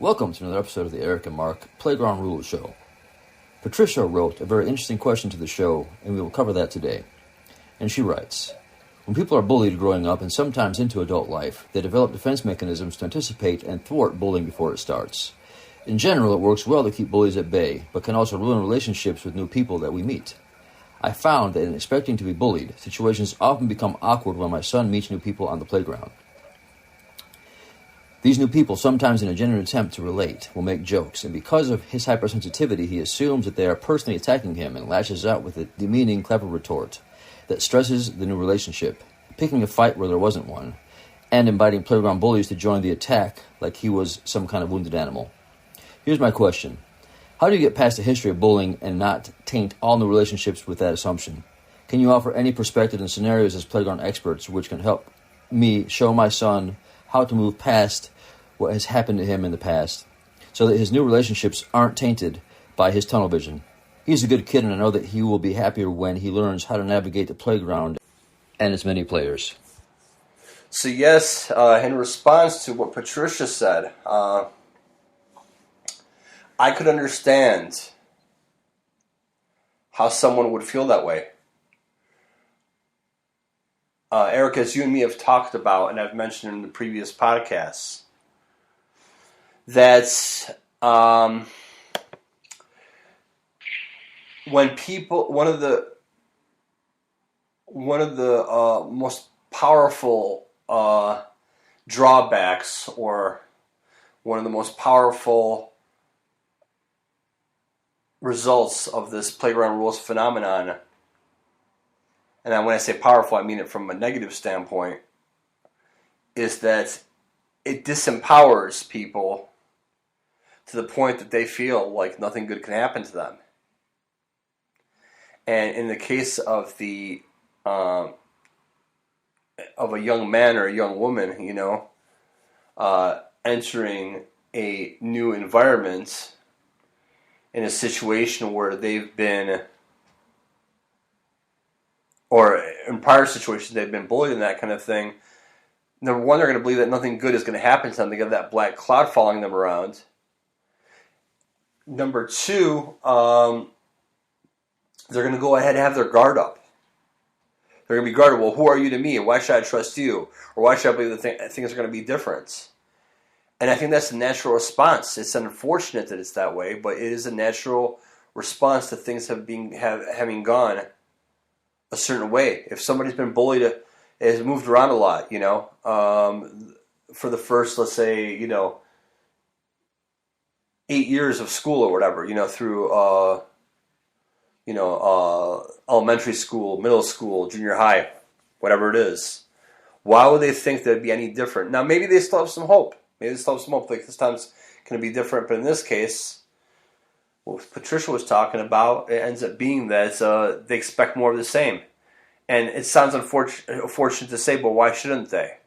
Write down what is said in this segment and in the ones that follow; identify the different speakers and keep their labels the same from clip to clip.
Speaker 1: Welcome to another episode of the Eric and Mark Playground Rules Show. Patricia wrote a very interesting question to the show, and we will cover that today. And she writes, when people are bullied growing up and sometimes into adult life, they develop defense mechanisms to anticipate and thwart bullying before it starts. In general, it works well to keep bullies at bay, but can also ruin relationships with new people that we meet. I found that in expecting to be bullied, situations often become awkward when my son meets new people on the playground. These new people, sometimes in a genuine attempt to relate, will make jokes, and because of his hypersensitivity, he assumes that they are personally attacking him and lashes out with a demeaning, clever retort that stresses the new relationship, picking a fight where there wasn't one, and inviting playground bullies to join the attack like he was some kind of wounded animal. Here's my question. How do you get past the history of bullying and not taint all new relationships with that assumption? Can you offer any perspective and scenarios as playground experts which can help me show my son how to move past what has happened to him in the past so that his new relationships aren't tainted by his tunnel vision? He's a good kid, and I know that he will be happier when he learns how to navigate the playground and its many players.
Speaker 2: So yes, in response to what Patricia said, I could understand how someone would feel that way. Eric, as you and me have talked about, and I've mentioned in the previous podcasts, that when people, one of the most powerful drawbacks, or one of the most powerful results of this playground rules phenomenon, and when I say powerful, I mean it from a negative standpoint, is that it disempowers people to the point that they feel like nothing good can happen to them. And in the case of of a young man or a young woman, entering a new environment in a situation where they've been, or in prior situations they've been bullied and that kind of thing, number one, they're going to believe that nothing good is going to happen to them. They get that black cloud following them around. Number two, they're going to go ahead and have their guard up. They're going to be guarded. Well, who are you to me? Why should I trust you? Or why should I believe that things are going to be different? And I think that's a natural response. It's unfortunate that it's that way, but it is a natural response to things having gone a certain way. If somebody's been bullied, has moved around a lot, for the first, let's say, 8 years of school or whatever, through, elementary school, middle school, junior high, whatever it is. Why would they think that'd be any different? Now, maybe they still have some hope. Maybe they still have some hope. Like, this time's going to be different. But in this case, what Patricia was talking about, it ends up being that they expect more of the same. And it sounds unfortunate to say, but why shouldn't they?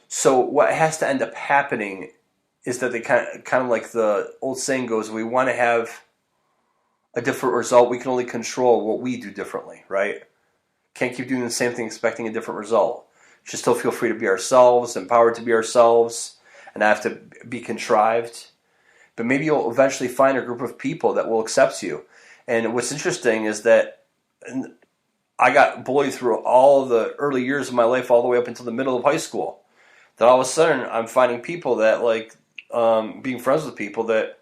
Speaker 2: So what has to end up happening is that they kind of like the old saying goes, we want to have a different result. We can only control what we do differently, right? Can't keep doing the same thing expecting a different result. Should still feel free to be ourselves, empowered to be ourselves, and not have to be contrived. But maybe you'll eventually find a group of people that will accept you. And what's interesting is that I got bullied through all the early years of my life, all the way up until the middle of high school. Then all of a sudden, I'm finding people that like being friends with people that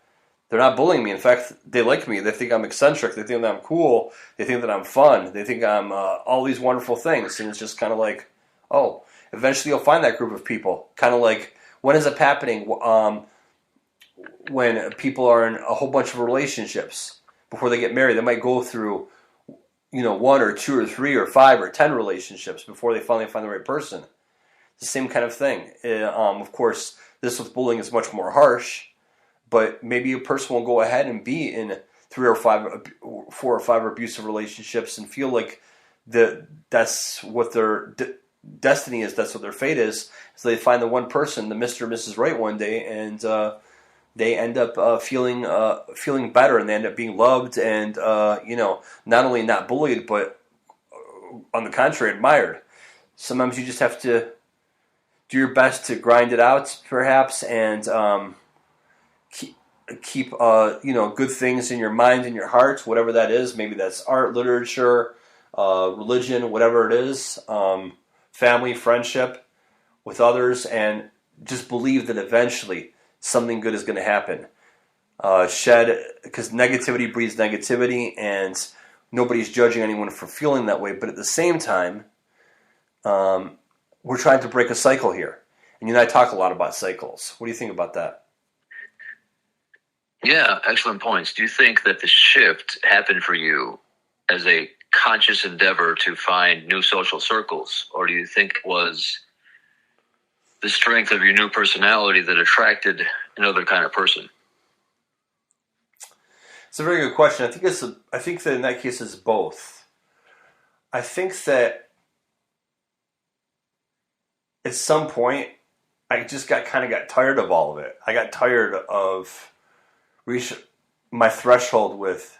Speaker 2: they're not bullying me. In fact, they like me. They think I'm eccentric. They think that I'm cool. They think that I'm fun. They think I'm all these wonderful things. And it's just kind of like, oh, eventually you'll find that group of people. Kind of like, what ends up happening when people are in a whole bunch of relationships before they get married? They might go through, 1 or 2 or 3 or 5 or 10 relationships before they finally find the right person. It's the same kind of thing. Of course, this with bullying is much more harsh, but maybe a person will go ahead and be in 4 or 5 abusive relationships and feel like that's what their destiny is, that's what their fate is. So they find the one person, the Mr. or Mrs. Right, one day, and they end up feeling better, and they end up being loved, and not only not bullied, but on the contrary, admired. Sometimes you just have to do your best to grind it out, perhaps, and keep good things in your mind and your heart, whatever that is. Maybe that's art, literature, religion, whatever it is, family, friendship with others, and just believe that eventually something good is going to happen. Because negativity breeds negativity, and nobody's judging anyone for feeling that way. But at the same time, we're trying to break a cycle here. And you and I talk a lot about cycles. What do you think about that?
Speaker 3: Yeah, excellent points. Do you think that the shift happened for you as a conscious endeavor to find new social circles? Or do you think it was the strength of your new personality that attracted another kind of person?
Speaker 2: It's a very good question. I think that in that case it's both. I think that at some point I just got tired of all of it. I got tired of my threshold with,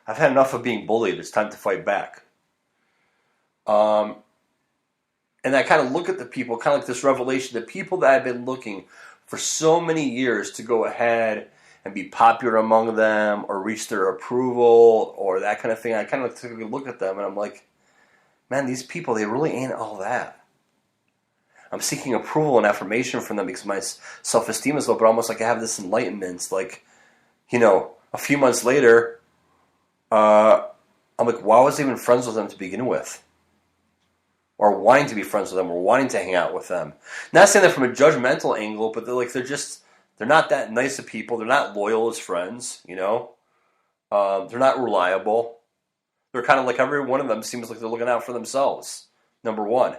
Speaker 2: I've had enough of being bullied. It's time to fight back. And I kind of look at the people, kind of like this revelation, the people that I've been looking for so many years to go ahead and be popular among them or reach their approval or that kind of thing. I kind of took a look at them and I'm like, man, these people, they really ain't all that. I'm seeking approval and affirmation from them because my self-esteem is low, but almost like I have this enlightenment, like, a few months later, I'm like, why was I even friends with them to begin with? Or wanting to be friends with them, or wanting to hang out with them. Not saying that from a judgmental angle, but they're not that nice of people. They're not loyal as friends, They're not reliable. They're kind of like every one of them seems like they're looking out for themselves, number one.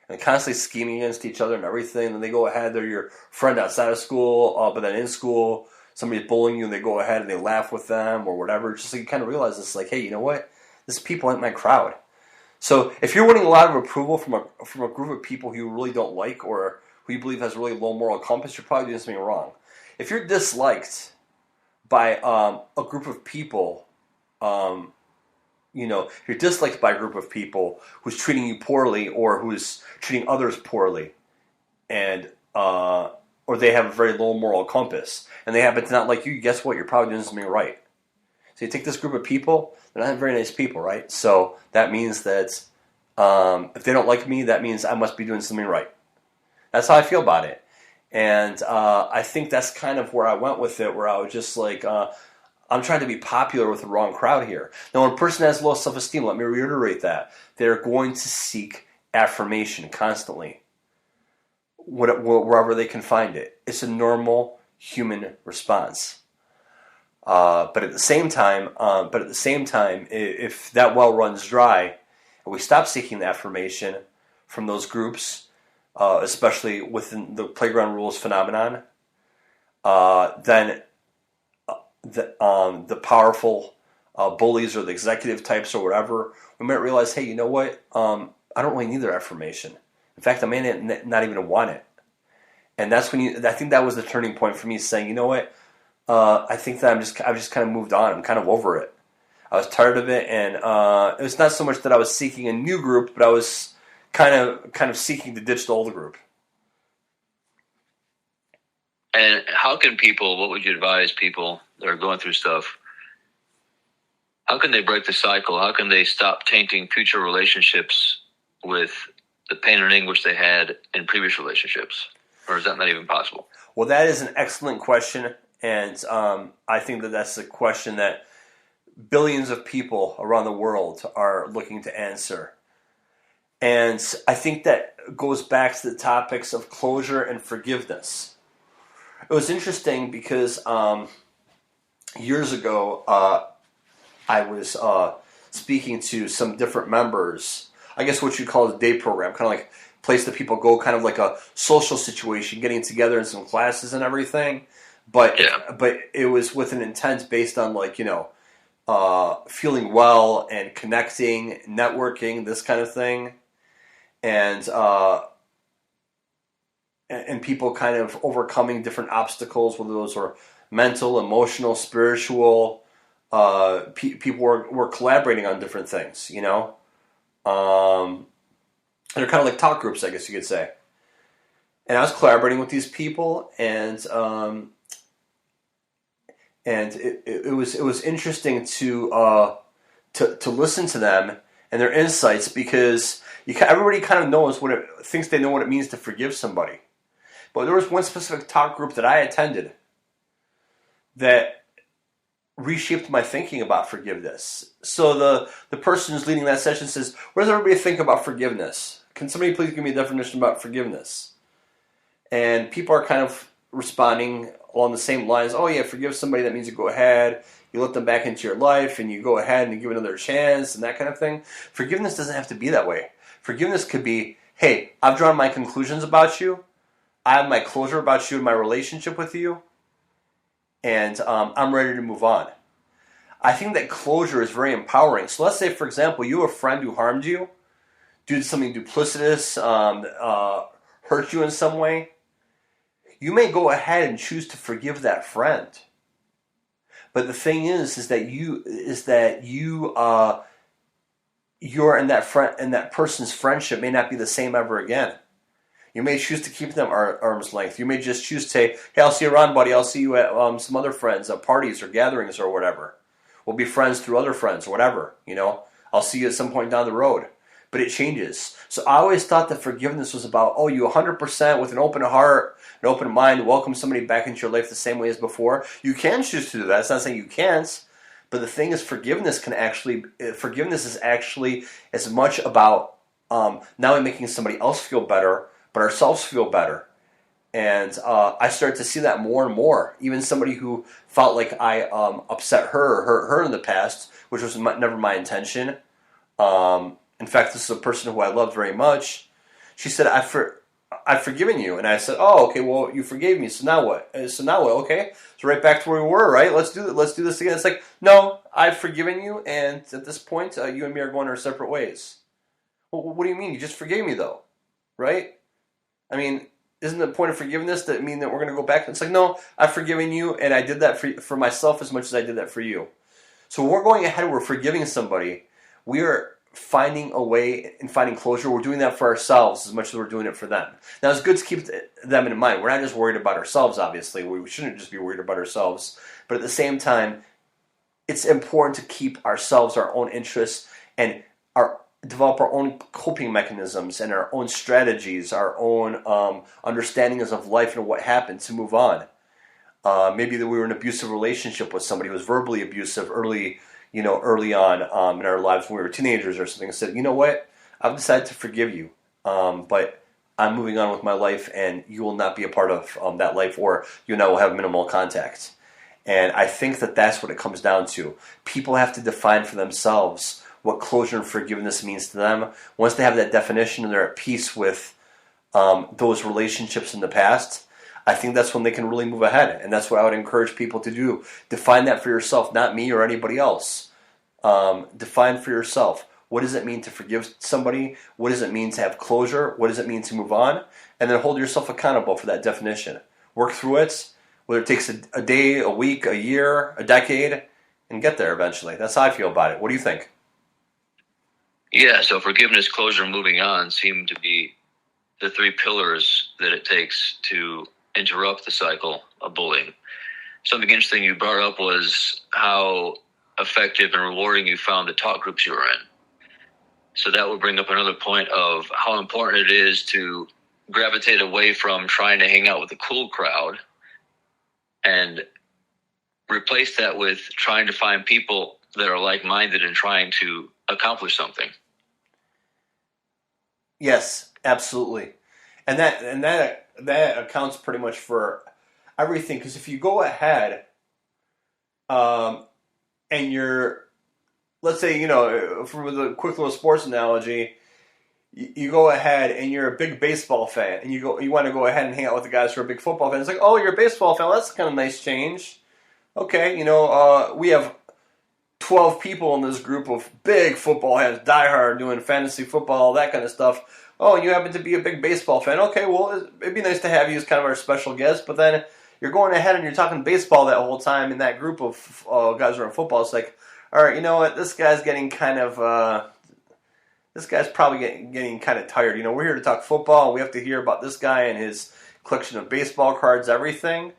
Speaker 2: And constantly scheming against each other and everything. And then they go ahead, they're your friend outside of school, but then in school, somebody's bullying you and they go ahead and they laugh with them or whatever. Just like you kind of realize it's like, hey, you know what? These people ain't my crowd. So if you're winning a lot of approval from a group of people who you really don't like or who you believe has a really low moral compass, you're probably doing something wrong. If you're disliked by a group of people, if you're disliked by a group of people who's treating you poorly or who's treating others poorly, and or they have a very low moral compass, and they happen to not like you, guess what? You're probably doing something right. So you take this group of people, they're not very nice people, right? So that means that if they don't like me, that means I must be doing something right. That's how I feel about it. And I think that's kind of where I went with it, where I was just like, I'm trying to be popular with the wrong crowd here. Now, when a person has low self-esteem, let me reiterate that. They're going to seek affirmation constantly, wherever they can find it. It's a normal human response. But at the same time, if that well runs dry, and we stop seeking the affirmation from those groups, especially within the playground rules phenomenon, then the powerful bullies or the executive types or whatever, we might realize, hey, you know what? I don't really need their affirmation. In fact, I may not even want it. And that's when I think that was the turning point for me, saying, you know what? I think that I've just kind of moved on. I'm kind of over it. I was tired of it, and it was not so much that I was seeking a new group, but I was kind of seeking to ditch the old group.
Speaker 3: And what would you advise people that are going through stuff? How can they break the cycle? How can they stop tainting future relationships with the pain and anguish they had in previous relationships? Or is that not even possible?
Speaker 2: Well, that is an excellent question. And I think that that's a question that billions of people around the world are looking to answer. And I think that goes back to the topics of closure and forgiveness. It was interesting because years ago, I was speaking to some different members. I guess what you call a day program, kind of like a place that people go, kind of like a social situation, getting together in some classes and everything. But it was with an intent based on feeling well and connecting, networking, this kind of thing, and people kind of overcoming different obstacles, whether those were mental, emotional, spiritual. People were collaborating on different things, they're kind of like talk groups, I guess you could say. And I was collaborating with these people, and And it was interesting to listen to them and their insights, because everybody kind of knows thinks they know what it means to forgive somebody. But there was one specific talk group that I attended that reshaped my thinking about forgiveness. So the person who's leading that session says, "What does everybody think about forgiveness? Can somebody please give me a definition about forgiveness?" And people are kind of responding along the same lines. "Oh yeah, forgive somebody, that means you go ahead, you let them back into your life, and you go ahead and you give another chance," and that kind of thing. Forgiveness doesn't have to be that way. Forgiveness could be, "Hey, I've drawn my conclusions about you. I have my closure about you and my relationship with you, and I'm ready to move on." I think that closure is very empowering. So let's say, for example, you have a friend who harmed you, did something duplicitous, hurt you in some way. You may go ahead and choose to forgive that friend. But the thing is that you're in that person's friendship may not be the same ever again. You may choose to keep them arm's length. You may just choose to say, "Hey, I'll see you around, buddy. I'll see you at some other friends, at parties or gatherings or whatever. We'll be friends through other friends or whatever. I'll see you at some point down the road." But it changes. So I always thought that forgiveness was about, you 100% with an open heart, an open mind, welcome somebody back into your life the same way as before. You can choose to do that. It's not saying you can't. But the thing is, forgiveness is actually as much about not only making somebody else feel better, but ourselves feel better. And I started to see that more and more. Even somebody who felt like I upset her or hurt her in the past, which was never my intention. In fact, this is a person who I loved very much. She said, I've forgiven you. And I said, "Oh, okay, well, you forgave me. So now what? Okay. So right back to where we were, right? Let's do this again." It's like, "No, I've forgiven you. And at this point, you and me are going our separate ways." "Well, what do you mean? You just forgave me though, right? I mean, isn't the point of forgiveness that mean that we're going to go back?" It's like, "No, I've forgiven you. And I did that for myself as much as I did that for you." So when we're going ahead, we're forgiving somebody. We are finding a way and finding closure. We're doing that for ourselves as much as we're doing it for them. Now, it's good to keep them in mind. We're not just worried about ourselves, obviously. We shouldn't just be worried about ourselves. But at the same time, it's important to keep ourselves, our own interests, and develop our own coping mechanisms and our own strategies, our own understandings of life and what happened to move on. Maybe that we were in an abusive relationship with somebody who was verbally abusive early on in our lives when we were teenagers or something, and said, "You know what? I've decided to forgive you, but I'm moving on with my life, and you will not be a part of that life, or you and I will have minimal contact." And I think that that's what it comes down to. People have to define for themselves what closure and forgiveness means to them. Once they have that definition and they're at peace with those relationships in the past, I think that's when they can really move ahead. And that's what I would encourage people to do. Define that for yourself, not me or anybody else. Define for yourself. What does it mean to forgive somebody? What does it mean to have closure? What does it mean to move on? And then hold yourself accountable for that definition. Work through it, whether it takes a day, a week, a year, a decade, and get there eventually. That's how I feel about it. What do you think?
Speaker 3: Yeah, so forgiveness, closure, and moving on seem to be the three pillars that it takes to interrupt the cycle of bullying. Something interesting you brought up was how effective and rewarding you found the talk groups you were in. So that would bring up another point of how important it is to gravitate away from trying to hang out with the cool crowd and replace that with trying to find people that are like-minded and trying to accomplish something.
Speaker 2: Yes, absolutely. And that accounts pretty much for everything. Because if you go ahead and you're, let's say, for the quick little sports analogy, you go ahead and you're a big baseball fan, and you want to go ahead and hang out with the guys who are big football fans. It's like, "Oh, you're a baseball fan. Well, that's kind of a nice change." Okay, we have 12 people in this group of big football fans, diehard, doing fantasy football, that kind of stuff. "Oh, and you happen to be a big baseball fan. Okay, well, it'd be nice to have you as kind of our special guest." But then you're going ahead and you're talking baseball that whole time in that group of guys who are in football. It's like, all right, you know what? This guy's getting kind of... this guy's probably getting kind of tired. We're here to talk football, and we have to hear about this guy and his collection of baseball cards, everything.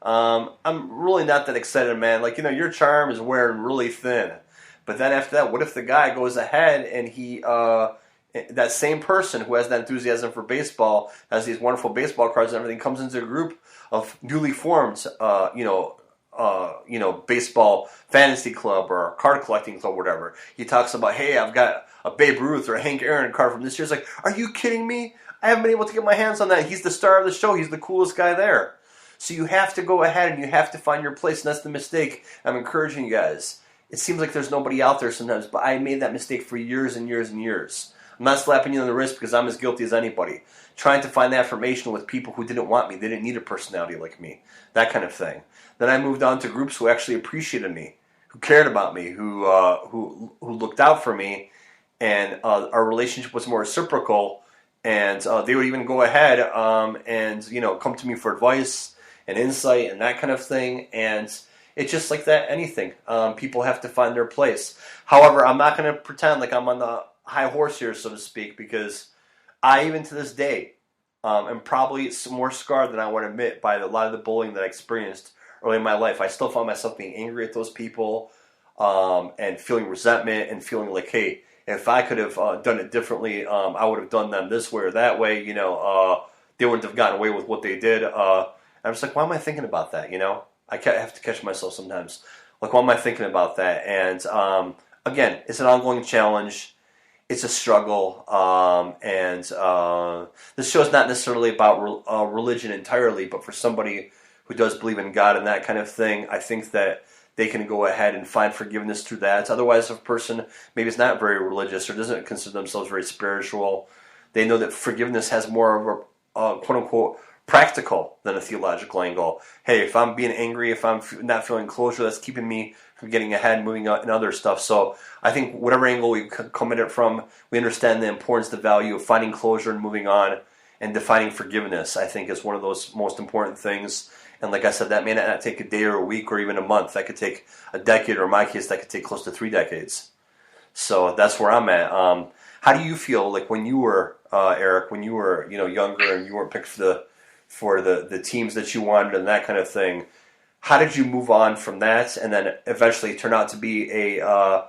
Speaker 2: I'm really not that excited, man. Like, your charm is wearing really thin. But then after that, what if the guy goes ahead and that same person who has that enthusiasm for baseball, has these wonderful baseball cards and everything, comes into a group of newly formed, baseball fantasy club or card collecting club, or whatever. He talks about, hey, I've got a Babe Ruth or a Hank Aaron card from this year. It's like, are you kidding me? I haven't been able to get my hands on that. He's the star of the show. He's the coolest guy there. So you have to go ahead and you have to find your place, and that's the mistake I'm encouraging you guys. It seems like there's nobody out there sometimes, but I made that mistake for years and years and years. I'm not slapping you on the wrist because I'm as guilty as anybody. Trying to find that affirmation with people who didn't want me. They didn't need a personality like me. That kind of thing. Then I moved on to groups who actually appreciated me, who cared about me, who looked out for me, and our relationship was more reciprocal. And they would even go ahead and come to me for advice and insight and that kind of thing. And it's just like that, anything. People have to find their place. However, I'm not going to pretend like I'm on the high horse here, so to speak, because I, even to this day, am probably more scarred than I want to admit by a lot of the bullying that I experienced early in my life. I still found myself being angry at those people and feeling resentment and feeling like, hey, if I could have done it differently, I would have done them this way or that way. They wouldn't have gotten away with what they did. I'm just like, why am I thinking about that? I have to catch myself sometimes. Like, why am I thinking about that? And again, it's an ongoing challenge. It's a struggle. And this show is not necessarily about religion entirely, but for somebody who does believe in God and that kind of thing, I think that they can go ahead and find forgiveness through that. Otherwise, if a person maybe is not very religious or doesn't consider themselves very spiritual, they know that forgiveness has more of a quote-unquote practical than a theological angle. Hey, if I'm being angry, if I'm not feeling closure, that's keeping me from getting ahead and moving on and other stuff. So I think whatever angle we come at it from, we understand the importance, the value of finding closure and moving on, and defining forgiveness, I think, is one of those most important things. And like I said, that may not take a day or a week or even a month. That could take a decade, or in my case, that could take close to 3 decades. So that's where I'm at. How do you feel like when you were, Eric, when you were younger and you weren't picked for the teams that you wanted and that kind of thing? How did you move on from that and then eventually turn out to be a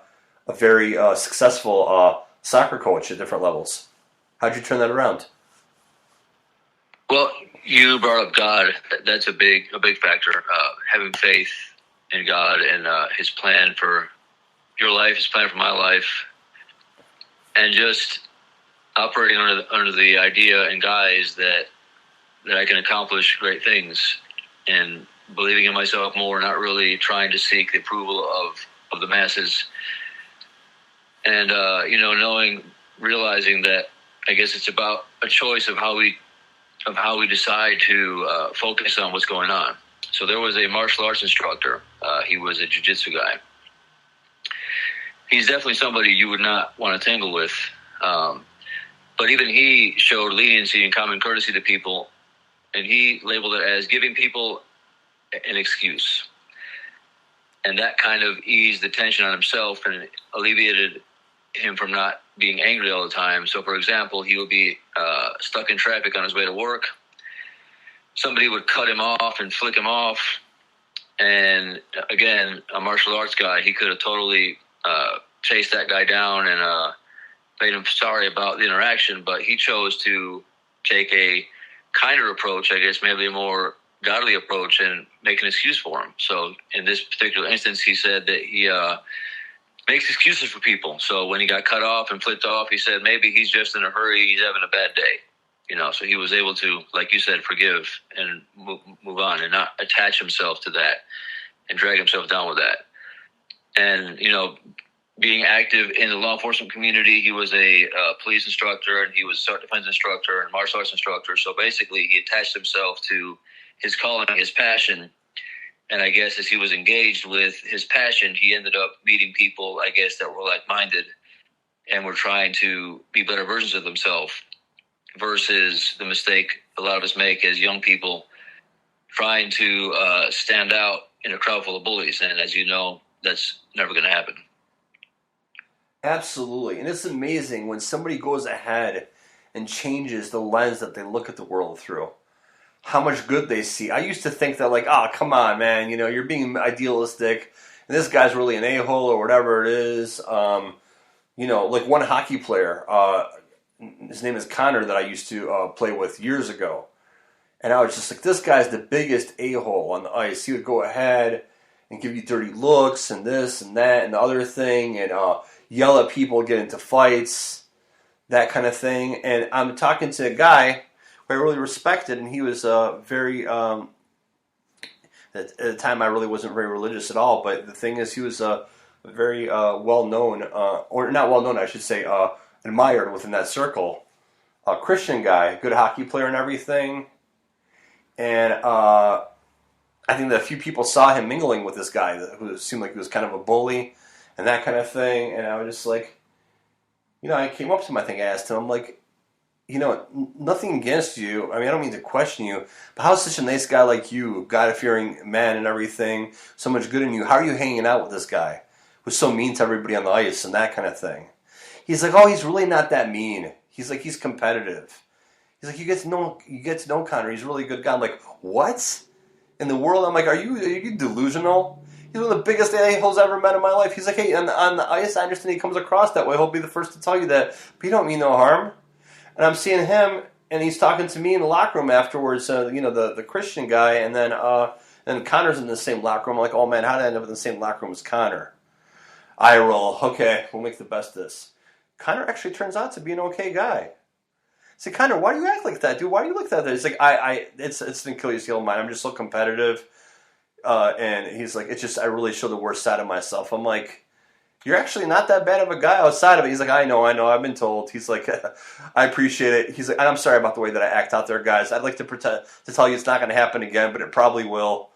Speaker 2: very successful soccer coach at different levels? How did you turn that around?
Speaker 3: Well, you brought up God. That's a big factor. Having faith in God and His plan for your life, His plan for my life, and just operating under the idea and guise that I can accomplish great things, and believing in myself more, not really trying to seek the approval of the masses, and realizing that I guess it's about a choice of how we decide to focus on what's going on. So there was a martial arts instructor. He was a jiu-jitsu guy. He's definitely somebody you would not want to tangle with. But even he showed leniency and common courtesy to people, and he labeled it as giving people an excuse. And that kind of eased the tension on himself and alleviated him from not being angry all the time. So, for example, he would be stuck in traffic on his way to work. Somebody would cut him off and flick him off. And again, a martial arts guy, he could have totally chased that guy down and made him sorry about the interaction, but he chose to take a kinder approach, I guess, maybe a more godly approach, and make an excuse for him. So in this particular instance, he said that he makes excuses for people. So when he got cut off and flipped off, he said maybe he's just in a hurry, he's having a bad day. So he was able to, like you said, forgive and move on and not attach himself to that and drag himself down with that. And, being active in the law enforcement community, he was a police instructor, and he was a self-defense instructor and martial arts instructor. So basically he attached himself to his calling, his passion. And I guess as he was engaged with his passion, he ended up meeting people, I guess, that were like-minded and were trying to be better versions of themselves, versus the mistake a lot of us make as young people, trying to stand out in a crowd full of bullies. And as you know, that's never going to happen.
Speaker 2: Absolutely. And it's amazing when somebody goes ahead and changes the lens that they look at the world through. how much good they see. I used to think that, like, oh, come on, man, you're being idealistic, and this guy's really an a-hole or whatever it is. Like one hockey player, his name is Connor, that I used to play with years ago. And I was just like, this guy's the biggest a-hole on the ice. He would go ahead and give you dirty looks and this and that and the other thing, and yell at people, get into fights, that kind of thing. And I'm talking to a guy who I really respected, and he was very, at the time I really wasn't very religious at all, but the thing is, he was very well-known, or not well-known, I should say, admired within that circle. A Christian guy, good hockey player and everything. And I think that a few people saw him mingling with this guy who seemed like he was kind of a bully and that kind of thing. And I was just like, I came up to him, I think I asked him, I'm like, nothing against you. I mean, I don't mean to question you, but how's such a nice guy like you, God-fearing man and everything, so much good in you, how are you hanging out with this guy who's so mean to everybody on the ice and that kind of thing? He's like, oh, he's really not that mean. He's like, he's competitive. He's like, you get to know Connor. He's a really good guy. I'm like, what in the world? I'm like, are you delusional? He's one of the biggest a-holes I've ever met in my life. He's like, hey, on the ice, I understand he comes across that way. He'll be the first to tell you that, but he don't mean no harm. And I'm seeing him, and he's talking to me in the locker room afterwards. The Christian guy, and then Connor's in the same locker room. I'm like, oh man, how did I end up in the same locker room as Connor? I roll. Okay, we'll make the best of this. Connor actually turns out to be an okay guy. I say, Connor, why do you act like that, dude? Why do you look like that? He's like, it's an Achilles heel of mine. I'm just so competitive. And he's like, it's just, I really show the worst side of myself. I'm like, you're actually not that bad of a guy outside of it. He's like, I know, I've been told. He's like, I appreciate it. He's like, I'm sorry about the way that I act out there, guys. I'd like to tell you it's not going to happen again, but it probably will.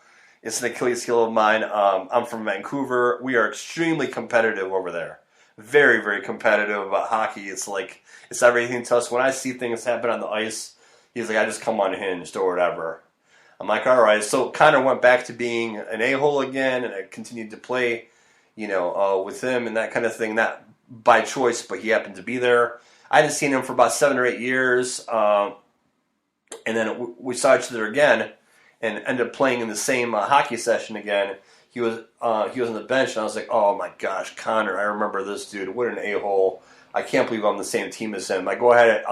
Speaker 2: It's an Achilles heel of mine. I'm from Vancouver. We are extremely competitive over there. Very, very competitive about hockey. It's like, it's everything to us. When I see things happen on the ice, he's like, I just come unhinged or whatever. I'm like, all right. So Connor went back to being an a-hole again, and I continued to play, with him and that kind of thing. Not by choice, but he happened to be there. I hadn't seen him for about 7 or 8 years, and then we saw each other again, and ended up playing in the same hockey session again. He was on the bench, and I was like, oh my gosh, Connor, I remember this dude. What an a-hole! I can't believe I'm the same team as him. I go ahead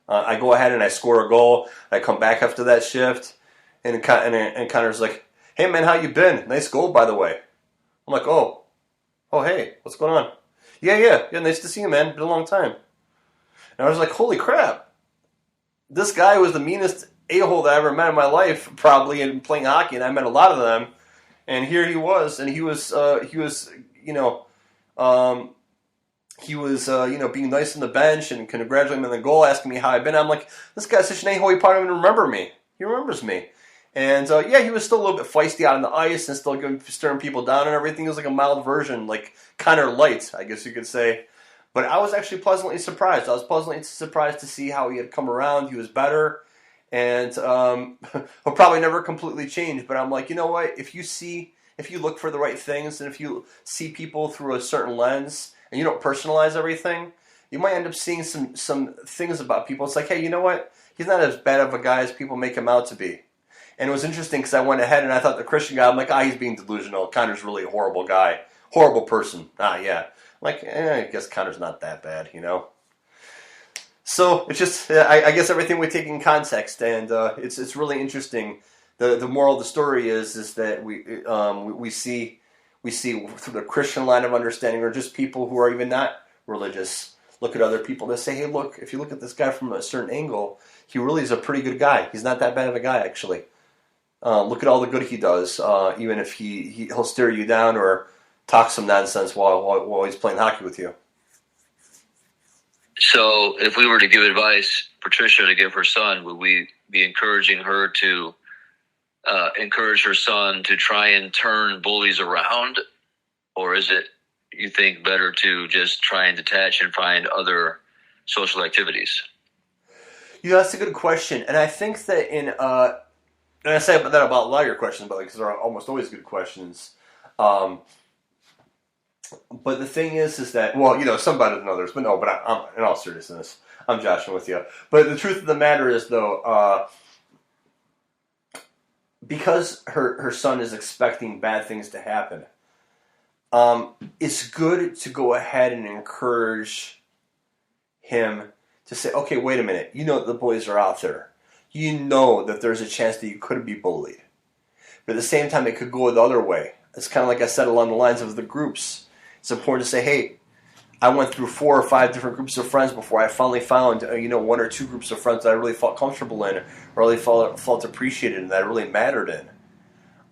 Speaker 2: and I score a goal. I come back after that shift, and Connor's like, hey man, how you been? Nice goal, by the way. I'm like, oh hey, what's going on? Yeah, nice to see you, man. Been a long time. And I was like, holy crap, this guy was the meanest a-hole that I ever met in my life, probably, in playing hockey, and I met a lot of them. And here he was, and he was being nice on the bench and congratulating me on the goal, asking me how I've been. I'm like, this guy's such an a-hole, he probably don't even remember me. He remembers me. And he was still a little bit feisty out on the ice and still stirring people down and everything. He was like a mild version, like Connor Light, I guess you could say. But I was actually pleasantly surprised. I was pleasantly surprised to see how he had come around. He was better. And he'll probably never completely change. But I'm like, you know what? If you look for the right things, and if you see people through a certain lens, and you don't personalize everything, you might end up seeing some things about people. It's like, hey, you know what? He's not as bad of a guy as people make him out to be. And it was interesting because I went ahead and I thought the Christian guy, I'm like, he's being delusional. Connor's really a horrible guy. Horrible person. Yeah. I'm like, I guess Connor's not that bad, So it's just, I guess everything we take in context, and it's really interesting. The moral of the story is that we see through the Christian line of understanding, or just people who are even not religious, look at other people that say, hey, look, if you look at this guy from a certain angle, he really is a pretty good guy. He's not that bad of a guy, actually. Look at all the good he does, even if he'll stare you down or talk some nonsense while he's playing hockey with you.
Speaker 3: So if we were to give advice, Patricia, to give her son, would we be encouraging her to encourage her son to try and turn bullies around? Or is it, you think, better to just try and detach and find other social activities?
Speaker 2: That's a good question. And I think that and I say that about a lot of your questions, but because they're almost always good questions. But the thing is that, some better than others, but I'm in all seriousness, I'm joshing with you. But the truth of the matter is, though, because her son is expecting bad things to happen, it's good to go ahead and encourage him to say, okay, wait a minute, you know that the bullies are out there. You know that there's a chance that you could be bullied. But at the same time, it could go the other way. It's kind of like I said along the lines of the groups. It's important to say, hey, I went through 4 or 5 different groups of friends before I finally found, 1 or 2 groups of friends that I really felt comfortable in, or really felt appreciated, and that I really mattered in.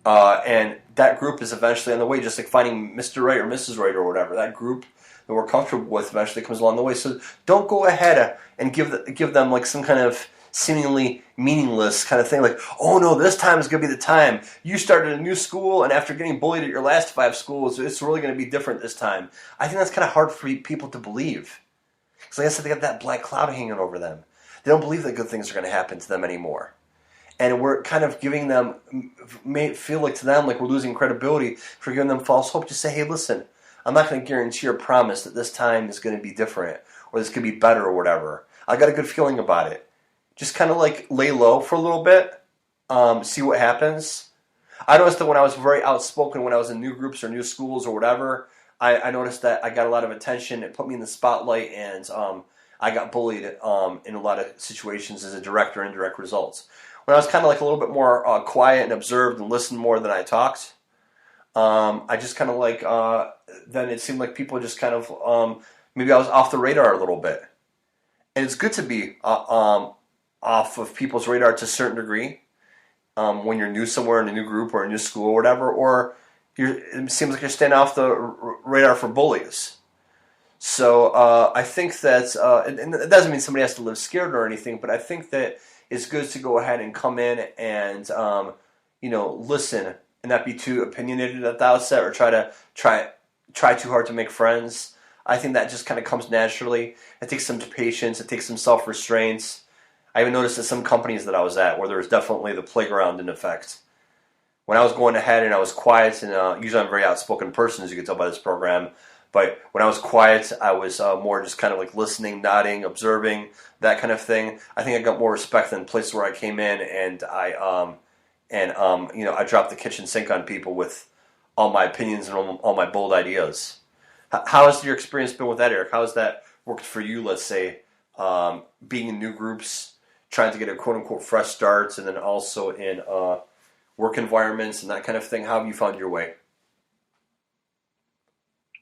Speaker 2: And that group is eventually on the way, just like finding Mr. Right or Mrs. Right or whatever. That group that we're comfortable with eventually comes along the way. So don't go ahead and give them like some kind of seemingly meaningless kind of thing, like, oh no, this time is going to be the time. You started a new school, and after getting bullied at your last 5 schools, it's really going to be different this time. I think that's kind of hard for people to believe. Because like I said, they got that black cloud hanging over them. They don't believe that good things are going to happen to them anymore. And we're kind of giving them, feel like to them like we're losing credibility for giving them false hope. Just say, hey, listen, I'm not going to guarantee or promise that this time is going to be different, or this could be better or whatever. I got a good feeling about it. Just kind of like lay low for a little bit, see what happens. I noticed that when I was very outspoken, when I was in new groups or new schools or whatever, I noticed that I got a lot of attention. It put me in the spotlight, and I got bullied in a lot of situations as a direct or indirect result. When I was kind of like a little bit more quiet and observed and listened more than I talked, I just kind of like, then it seemed like people just kind of, maybe I was off the radar a little bit. And it's good to be off of people's radar to a certain degree when you're new somewhere in a new group or a new school or whatever, or it seems like you're staying off the radar for bullies. So I think that, and it doesn't mean somebody has to live scared or anything, but I think that it's good to go ahead and come in and listen and not be too opinionated at the outset, or try too hard to make friends. I think that just kind of comes naturally. It takes some patience. It takes some self-restraint. I even noticed at some companies that I was at where there was definitely the playground in effect. When I was going ahead and I was quiet, and usually I'm a very outspoken person, as you can tell by this program, but when I was quiet, I was more just kind of like listening, nodding, observing, that kind of thing. I think I got more respect than places where I came in and I dropped the kitchen sink on people with all my opinions and all my bold ideas. How has your experience been with that, Eric? How has that worked for you, let's say, being in new groups, trying to get a quote-unquote fresh start, and then also in work environments and that kind of thing? How have you found your way?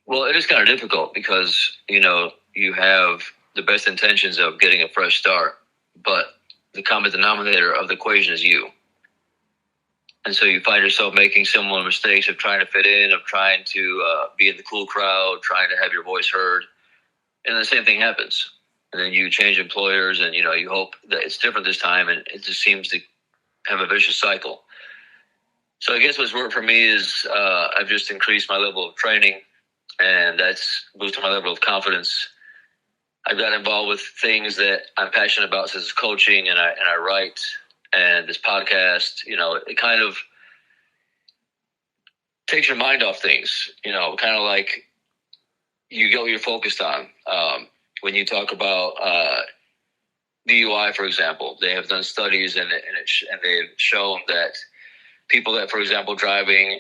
Speaker 3: Well, it is kind of difficult because, you have the best intentions of getting a fresh start, but the common denominator of the equation is you. And so you find yourself making similar mistakes of trying to fit in, of trying to be in the cool crowd, trying to have your voice heard. And the same thing happens. And then you change employers, and, you hope that it's different this time, and it just seems to have a vicious cycle. So I guess what's worked for me is I've just increased my level of training, and that's boosted my level of confidence. I've got involved with things that I'm passionate about, such as coaching, and I write, and this podcast. It kind of takes your mind off things, kind of like you get what you're focused on. When you talk about DUI, for example, they have done studies and they've shown that people that, for example, driving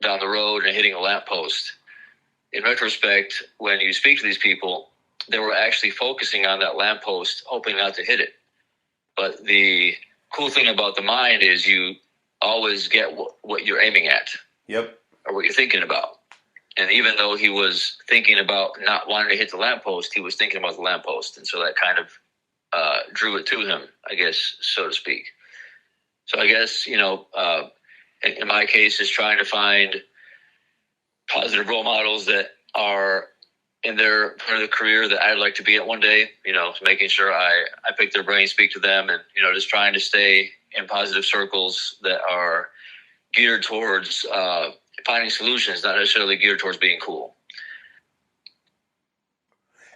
Speaker 3: down the road and hitting a lamppost, in retrospect, when you speak to these people, they were actually focusing on that lamppost, hoping not to hit it. But the cool thing about the mind is you always get what you're aiming at. Yep. Or what you're thinking about. And even though he was thinking about not wanting to hit the lamppost, he was thinking about the lamppost. And so that kind of drew it to him, I guess, so to speak. So I guess, in my case, is trying to find positive role models that are in their part of the career that I'd like to be at one day, making sure I pick their brain, speak to them, and, just trying to stay in positive circles that are geared towards finding solutions, not necessarily geared towards being cool.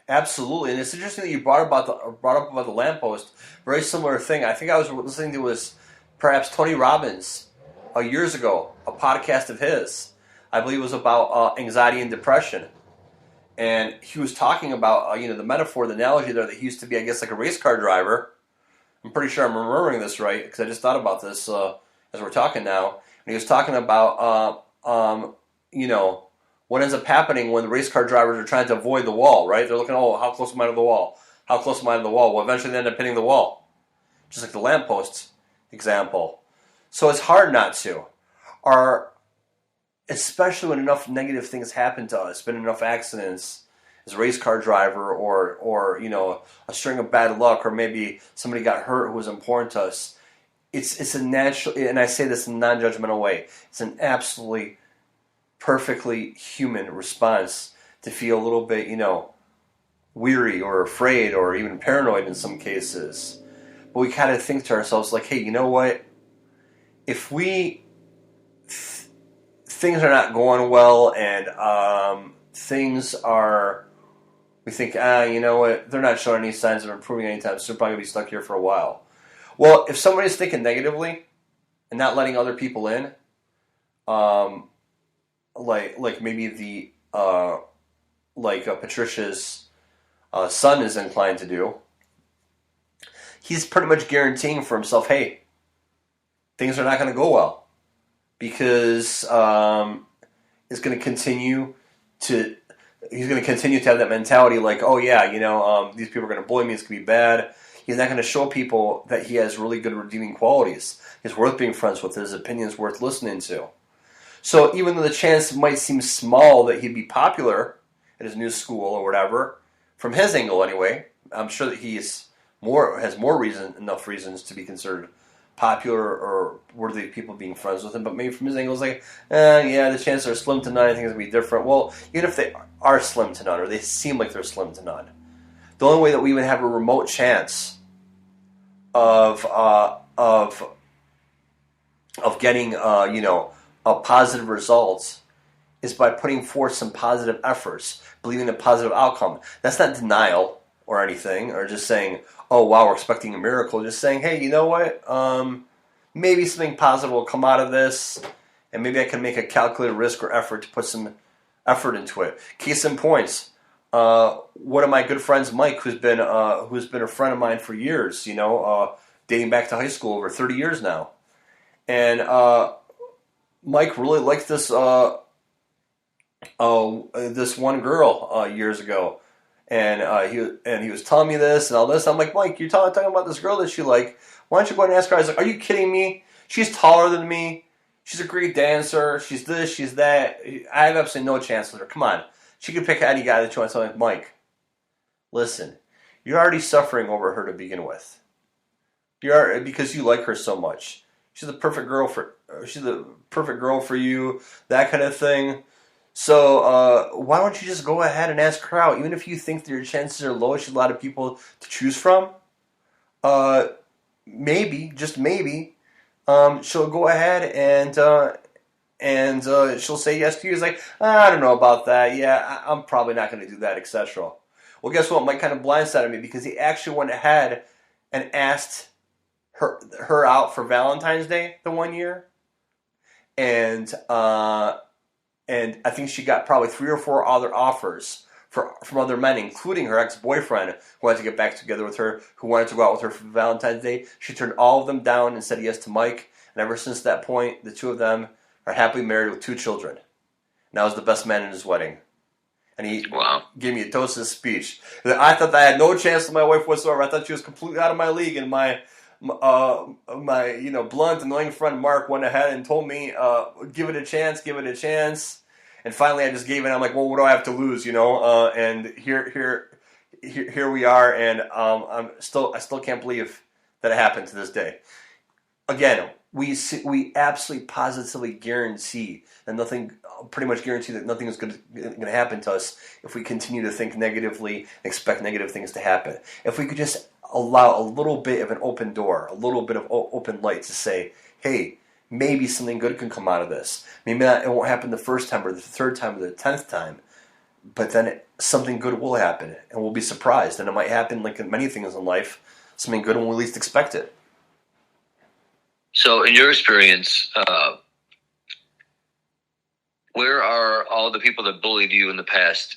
Speaker 2: Absolutely, and it's interesting that you brought up about the lamppost. Very similar thing. I think I was listening to perhaps Tony Robbins years ago, a podcast of his. I believe it was about anxiety and depression, and he was talking about the metaphor, the analogy there, that he used to be, I guess, like a race car driver. I'm pretty sure I'm remembering this right because I just thought about this as we're talking now, and he was talking about, what ends up happening when the race car drivers are trying to avoid the wall, right? They're looking, oh, how close am I to the wall? How close am I to the wall? Well, eventually they end up hitting the wall, just like the lamppost example. So it's hard not to. Especially when enough negative things happen to us, been enough accidents as a race car driver, or a string of bad luck, or maybe somebody got hurt who was important to us. It's a natural, and I say this in a non-judgmental way, it's an absolutely perfectly human response to feel a little bit, weary or afraid or even paranoid in some cases. But we kind of think to ourselves like, hey, you know what? If things are not going well and we think, you know what? They're not showing any signs of improving anytime soon. They're probably going to be stuck here for a while. Well, if somebody's thinking negatively and not letting other people in, like maybe Patricia's son is inclined to do, he's pretty much guaranteeing for himself, hey, things are not going to go well, because he's going to continue to have that mentality like, oh yeah, these people are going to bully me, it's going to be bad. He's not going to show people that he has really good redeeming qualities. He's worth being friends with. His opinion is worth listening to. So even though the chance might seem small that he'd be popular at his new school or whatever, from his angle anyway, I'm sure that he has enough reasons to be considered popular or worthy of people being friends with him. But maybe from his angle, it's like, the chances are slim to none. I think it's going to be different. Well, even if they are slim to none, or they seem like they're slim to none, the only way that we would have a remote chance of getting a positive result is by putting forth some positive efforts, believing in a positive outcome. That's not denial or anything, or just saying, oh wow, we're expecting a miracle. Just saying, hey, you know what? Maybe something positive will come out of this, and maybe I can make a calculated risk or effort to put some effort into it. Case in points. One of my good friends, Mike, who's been a friend of mine for years, dating back to high school, over 30 years now, and Mike really liked this one girl years ago, and he was telling me this and all this. I'm like, Mike, you're talking about this girl that you like. Why don't you go and ask her? I was like, are you kidding me? She's taller than me. She's a great dancer. She's this, she's that. I have absolutely no chance with her. Come on. She could pick any guy that you want to tell me. Mike, listen, you're already suffering over her to begin with. Because you like her so much. She's the perfect girl for you, that kind of thing. So why don't you just go ahead and ask her out, even if you think that your chances are low. She's a lot of people to choose from. Maybe, just maybe, she'll go ahead and she'll say yes to you. It's like, I don't know about that. Yeah, I'm probably not going to do that, etc. Well, guess what? Mike kind of blindsided me because he actually went ahead and asked her out for Valentine's Day the one year, and I think she got probably 3 or 4 other offers from other men, including her ex-boyfriend, who wanted to get back together with her, who wanted to go out with her for Valentine's Day. She turned all of them down and said yes to Mike, and ever since that point, the two of them are happily married with 2 children. Now he's the best man in his wedding. And he gave me a toast in his speech. I thought I had no chance with my wife whatsoever. I thought she was completely out of my league, and my blunt, annoying friend Mark went ahead and told me, give it a chance. And finally, I just gave in. I'm like, well, what do I have to lose, And here we are, and I still can't believe that it happened to this day. Again, we absolutely positively guarantee that pretty much guarantee that nothing is going to happen to us if we continue to think negatively and expect negative things to happen. If we could just allow a little bit of an open door, a little bit of open light to say, hey, maybe something good can come out of this. Maybe it won't happen the first time or the third time or the 10th time, but then something good will happen, and we'll be surprised. And it might happen like in many things in life, something good when we least expect it.
Speaker 3: So in your experience, where are all the people that bullied you in the past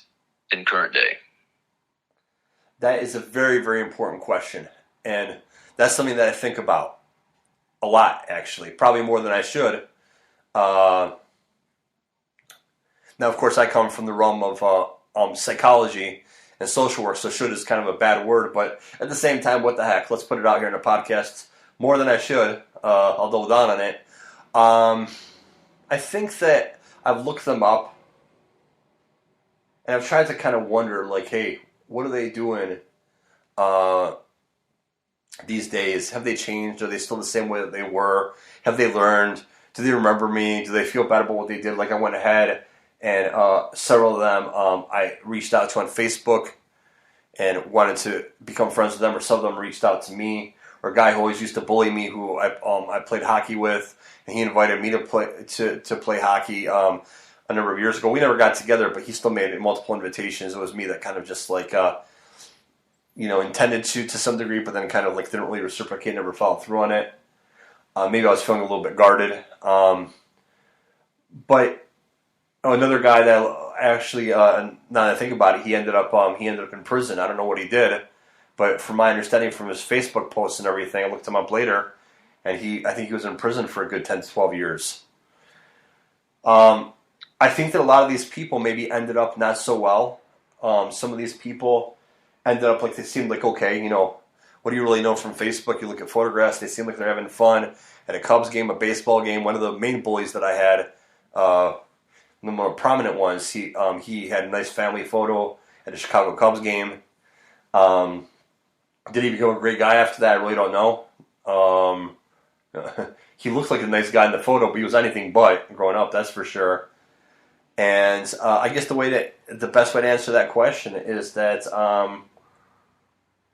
Speaker 3: in current day?
Speaker 2: That is a very, very important question. And that's something that I think about a lot, actually. Probably more than I should. Now, of course, I come from the realm of psychology and social work, so should is kind of a bad word, but at the same time, what the heck? Let's put it out here in a podcast more than I should. I'll double down on it. I think that I've looked them up, and I've tried to kind of wonder, like, hey, what are they doing these days? Have they changed? Are they still the same way that they were? Have they learned? Do they remember me? Do they feel bad about what they did? Like, I went ahead and several of them I reached out to on Facebook and wanted to become friends with them, or some of them reached out to me. Or a guy who always used to bully me, who I played hockey with, and he invited me to play hockey a number of years ago. We never got together, but he still made multiple invitations. It was me that kind of just like intended to some degree, but then kind of like didn't really reciprocate, never followed through on it. Maybe I was feeling a little bit guarded. But another guy that actually, now that I think about it, he ended up in prison. I don't know what he did, but from my understanding from his Facebook posts and everything, I looked him up later, and I think he was in prison for a good 10 to 12 years. I think that a lot of these people maybe ended up not so well. Some of these people ended up like, they seemed like, okay, what do you really know from Facebook? You look at photographs, they seem like they're having fun at a Cubs game, a baseball game. One of the main bullies that I had, the more prominent ones, he had a nice family photo at a Chicago Cubs game. Did he become a great guy after that? I really don't know. He looked like a nice guy in the photo, but he was anything but growing up, that's for sure. And I guess the best way to answer that question is that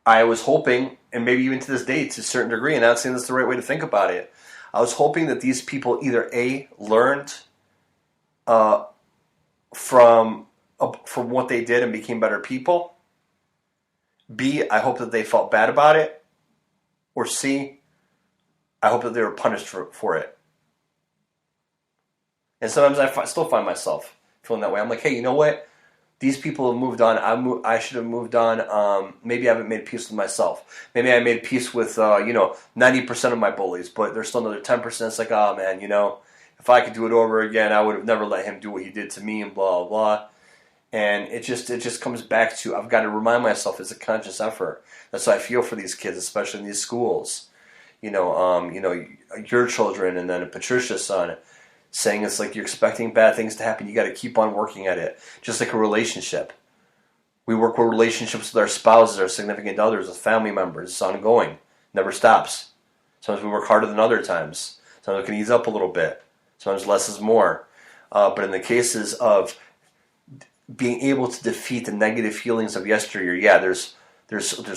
Speaker 2: I was hoping, and maybe even to this day to a certain degree, and I'm not saying that's the right way to think about it, I was hoping that these people either A, learned from what they did and became better people, B, I hope that they felt bad about it, or C, I hope that they were punished for it. And sometimes I still find myself feeling that way. I'm like, hey, you know what? These people have moved on. I should have moved on. Maybe I haven't made peace with myself. Maybe I made peace with 90% of my bullies, but there's still another 10%. It's like, oh man, if I could do it over again, I would have never let him do what he did to me, and blah blah blah. And it just comes back to, I've got to remind myself, it's a conscious effort. That's how I feel for these kids, especially in these schools. Your children, and then Patricia's son, saying it's like you're expecting bad things to happen. You got to keep on working at it. Just like a relationship. We work with relationships with our spouses, our significant others, with family members. It's ongoing. Never stops. Sometimes we work harder than other times. Sometimes we can ease up a little bit. Sometimes less is more. But in the cases of being able to defeat the negative feelings of yesteryear, yeah, there's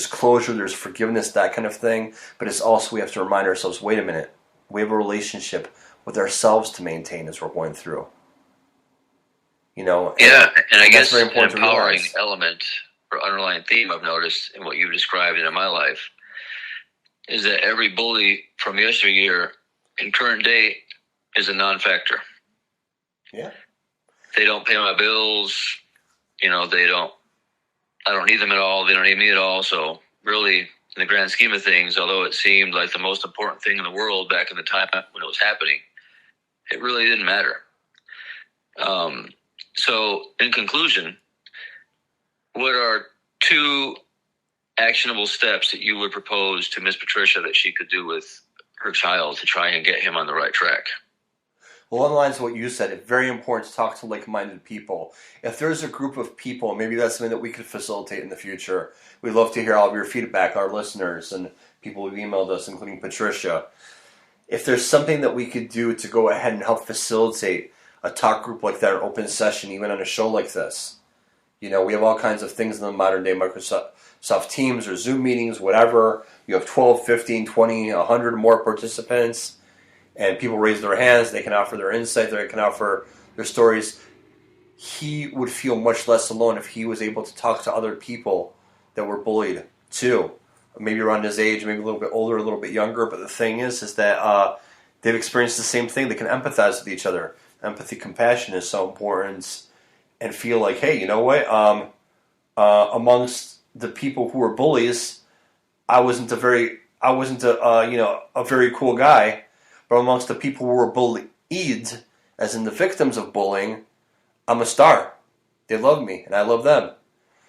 Speaker 2: closure, there's forgiveness, that kind of thing. But it's also, we have to remind ourselves, wait a minute, we have a relationship with ourselves to maintain as we're going through. And
Speaker 3: I guess
Speaker 2: very
Speaker 3: an
Speaker 2: important
Speaker 3: empowering element or underlying theme I've noticed in what you've described in my life is that every bully from yesteryear in current day is a non-factor.
Speaker 2: Yeah.
Speaker 3: They don't pay my bills. I don't need them at all. They don't need me at all. So really, in the grand scheme of things, although it seemed like the most important thing in the world back in the time when it was happening, it really didn't matter. So in conclusion, what are 2 actionable steps that you would propose to Miss Patricia that she could do with her child to try and get him on the right track?
Speaker 2: Well, along the lines of what you said, it's very important to talk to like-minded people. If there's a group of people, maybe that's something that we could facilitate in the future. We'd love to hear all of your feedback, our listeners, and people who've emailed us, including Patricia. If there's something that we could do to go ahead and help facilitate a talk group like that, or open session, even on a show like this. We have all kinds of things in the modern day, Microsoft Teams or Zoom meetings, whatever. You have 12, 15, 20, 100 more participants, and people raise their hands, they can offer their insight, they can offer their stories. He would feel much less alone if he was able to talk to other people that were bullied too. Maybe around his age, maybe a little bit older, a little bit younger, but the thing is that they've experienced the same thing. They can empathize with each other. Empathy, compassion is so important, and feel like, hey, you know what? Amongst the people who were bullies, I wasn't a very cool guy. But amongst the people who were bullied, as in the victims of bullying, I'm a star. They love me, and I love them.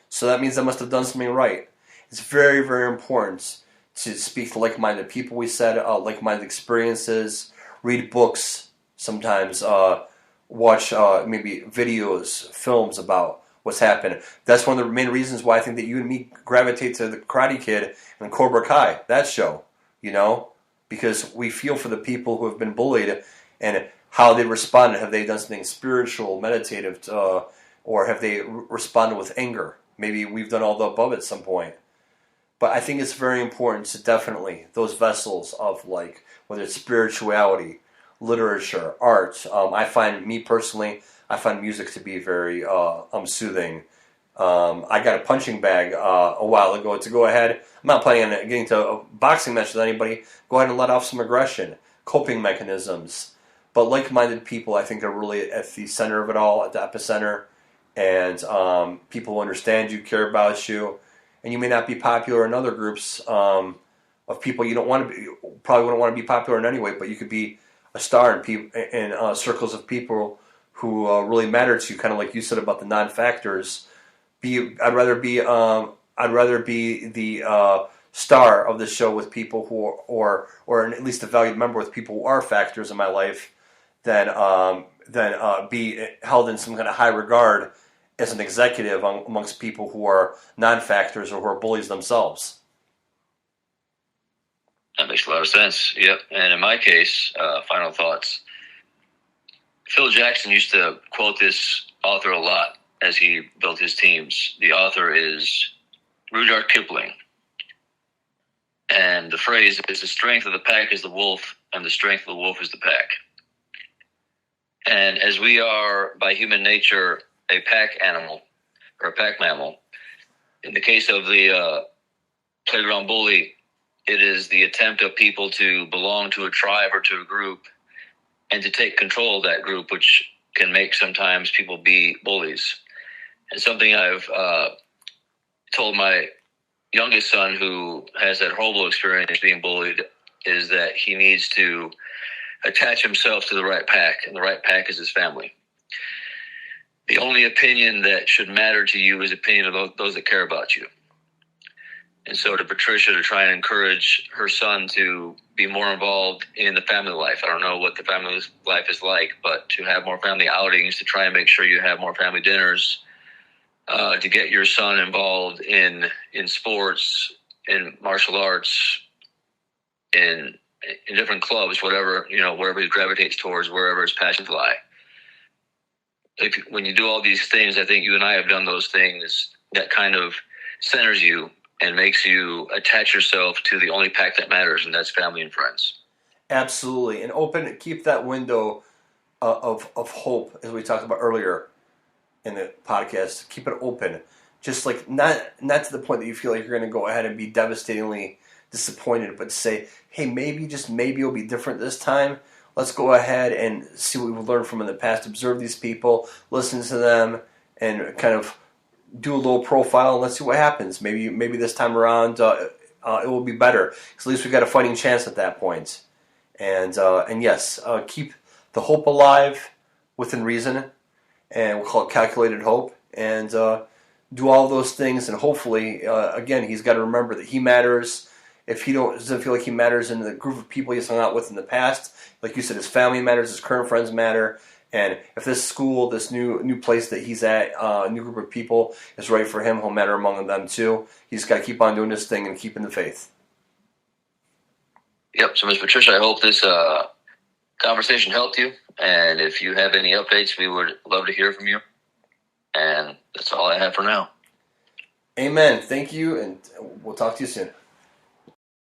Speaker 2: So that means I must have done something right. It's very, very important to speak to like-minded people, we said, like-minded experiences, read books, sometimes watch maybe videos, films about what's happened. That's one of the main reasons why I think that you and me gravitate to the Karate Kid and Cobra Kai, that show, because we feel for the people who have been bullied and how they responded. Have they done something spiritual, meditative, or have they responded with anger? Maybe we've done all the above at some point. But I think it's very important to definitely, those vessels of whether it's spirituality, literature, art. I find music to be very soothing. I got a punching bag a while ago to go ahead. I'm not planning on getting to a boxing match with anybody. Go ahead and let off some aggression, coping mechanisms. But like-minded people, I think, are really at the center of it all, at the epicenter. And people who understand you, care about you. And you may not be popular in other groups of people you don't want to be, probably wouldn't want to be popular in any way, but you could be a star in circles of people who really matter to you, kind of like you said about the non-factors. I'd rather be the star of the show with people who or at least a valued member with people who are factors in my life than be held in some kind of high regard as an executive amongst people who are non-factors or who are bullies themselves.
Speaker 3: That makes a lot of sense. Yep. And in my case, final thoughts. Phil Jackson used to quote this author a lot as he built his teams. The author is Rudyard Kipling. And the phrase is, the strength of the pack is the wolf, and the strength of the wolf is the pack. And as we are, by human nature, a pack animal, or a pack mammal, in the case of the playground bully, it is the attempt of people to belong to a tribe or to a group and to take control of that group, which can make sometimes people be bullies. And something I've told my youngest son, who has that horrible experience being bullied, is that he needs to attach himself to the right pack, and the right pack is his family. The only opinion that should matter to you is the opinion of those that care about you. And so to Patricia, to try and encourage her son to be more involved in the family life. I don't know what the family life is like, but to have more family outings, to try and make sure you have more family dinners, to get your son involved in sports, in martial arts, in different clubs, wherever he gravitates towards, wherever his passions lie. When you do all these things, I think you and I have done those things that kind of centers you and makes you attach yourself to the only pack that matters, and that's family and friends.
Speaker 2: Absolutely. And keep that window of hope, as we talked about earlier in the podcast. Keep it open. Just not to the point that you feel like you're going to go ahead and be devastatingly disappointed, but say, hey, maybe, just maybe it'll be different this time. Let's go ahead and see what we've learned from in the past. Observe these people, listen to them, and kind of do a little profile, and let's see what happens. Maybe this time around it will be better. Because at least we got a fighting chance at that point. And yes, keep the hope alive within reason, and we'll call it calculated hope. And do all those things, and hopefully, again, he's got to remember that he matters. If he doesn't feel like he matters in the group of people he's hung out with in the past, like you said, his family matters, his current friends matter. And if this school, this new place that he's at, a new group of people is right for him, he'll matter among them too. He's got to keep on doing this thing and keeping the faith.
Speaker 3: Yep. So, Ms. Patricia, I hope this conversation helped you. And if you have any updates, we would love to hear from you. And that's all I have for now.
Speaker 2: Amen. Thank you, and we'll talk to you soon.